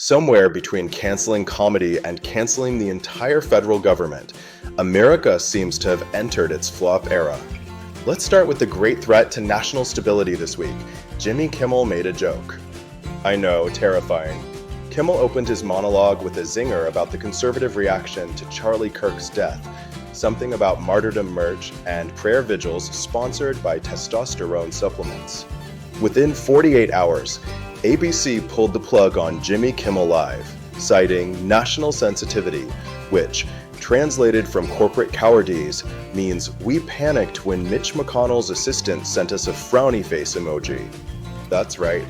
Somewhere between canceling comedy and canceling the entire federal government, America seems to have entered its flop era. Let's start with the great threat to national stability this week. Jimmy Kimmel made a joke. I know, terrifying. Kimmel opened his monologue with a zinger about the conservative reaction to Charlie Kirk's death, something about martyrdom merch and prayer vigils sponsored by testosterone supplements. Within 48 hours, ABC pulled the plug on Jimmy Kimmel Live, citing national sensitivity, which, translated from corporate cowardice, means we panicked when Mitch McConnell's assistant sent us a frowny face emoji. That's right.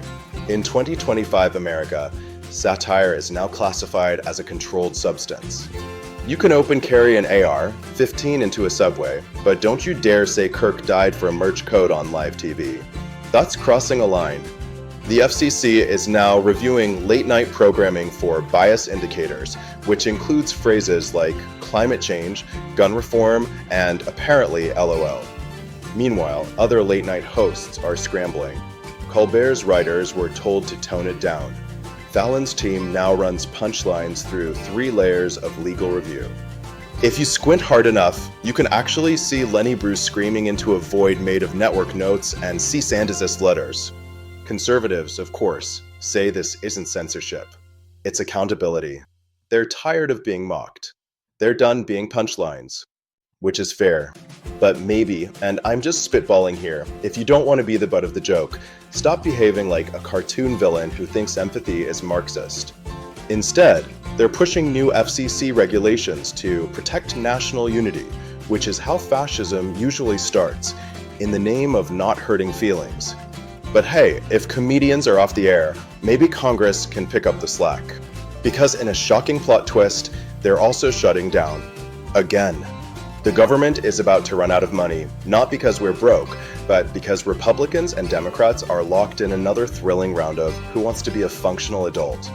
In 2025 America, satire is now classified as a controlled substance. You can open carry an AR-15 into a subway, but don't you dare say Kirk died for a merch code on live TV. That's crossing a line. The FCC is now reviewing late-night programming for bias indicators, which includes phrases like climate change, gun reform, and apparently LOL. Meanwhile, other late-night hosts are scrambling. Colbert's writers were told to tone it down. Fallon's team now runs punchlines through 3 layers of legal review. If you squint hard enough, you can actually see Lenny Bruce screaming into a void made of network notes and cease and desist letters. Conservatives, of course, say this isn't censorship. It's accountability. They're tired of being mocked. They're done being punchlines. Which is fair. But maybe, and I'm just spitballing here, if you don't want to be the butt of the joke, stop behaving like a cartoon villain who thinks empathy is Marxist. Instead, they're pushing new FCC regulations to protect national unity, which is how fascism usually starts, in the name of not hurting feelings. But hey, if comedians are off the air, maybe Congress can pick up the slack. Because in a shocking plot twist, they're also shutting down. Again. The government is about to run out of money, not because we're broke, but because Republicans and Democrats are locked in another thrilling round of who wants to be a functional adult.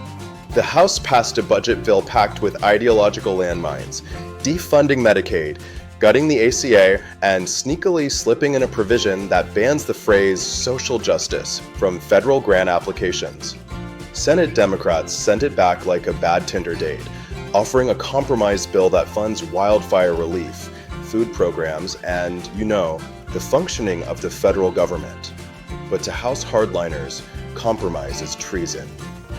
The House passed a budget bill packed with ideological landmines, defunding Medicaid, gutting the ACA, and sneakily slipping in a provision that bans the phrase social justice from federal grant applications. Senate Democrats sent it back like a bad Tinder date, offering a compromise bill that funds wildfire relief, food programs, and, the functioning of the federal government. But to House hardliners, compromise is treason.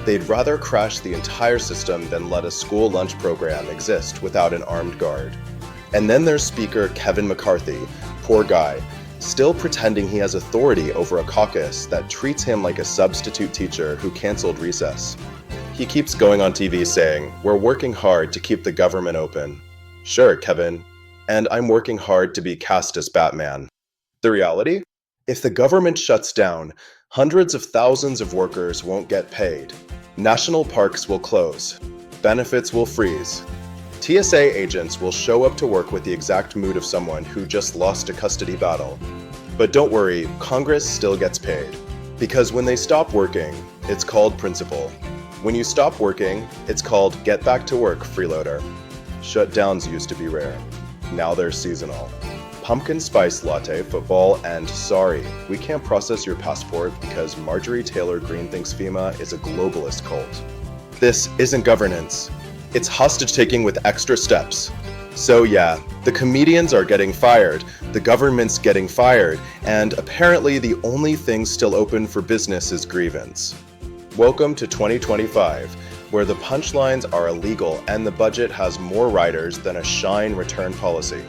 They'd rather crash the entire system than let a school lunch program exist without an armed guard. And then there's Speaker Kevin McCarthy, poor guy, still pretending he has authority over a caucus that treats him like a substitute teacher who canceled recess. He keeps going on TV saying, "We're working hard to keep the government open." Sure, Kevin. And I'm working hard to be cast as Batman. The reality? If the government shuts down, hundreds of thousands of workers won't get paid. National parks will close. Benefits will freeze. TSA agents will show up to work with the exact mood of someone who just lost a custody battle. But don't worry, Congress still gets paid. Because when they stop working, it's called principle. When you stop working, it's called get back to work, freeloader. Shutdowns used to be rare. Now they're seasonal. Pumpkin spice latte, football, and sorry, we can't process your passport because Marjorie Taylor Greene thinks FEMA is a globalist cult. This isn't governance. It's hostage-taking with extra steps. So yeah, the comedians are getting fired, the government's getting fired, and apparently the only thing still open for business is grievance. Welcome to 2025, where the punchlines are illegal and the budget has more riders than a Shine return policy.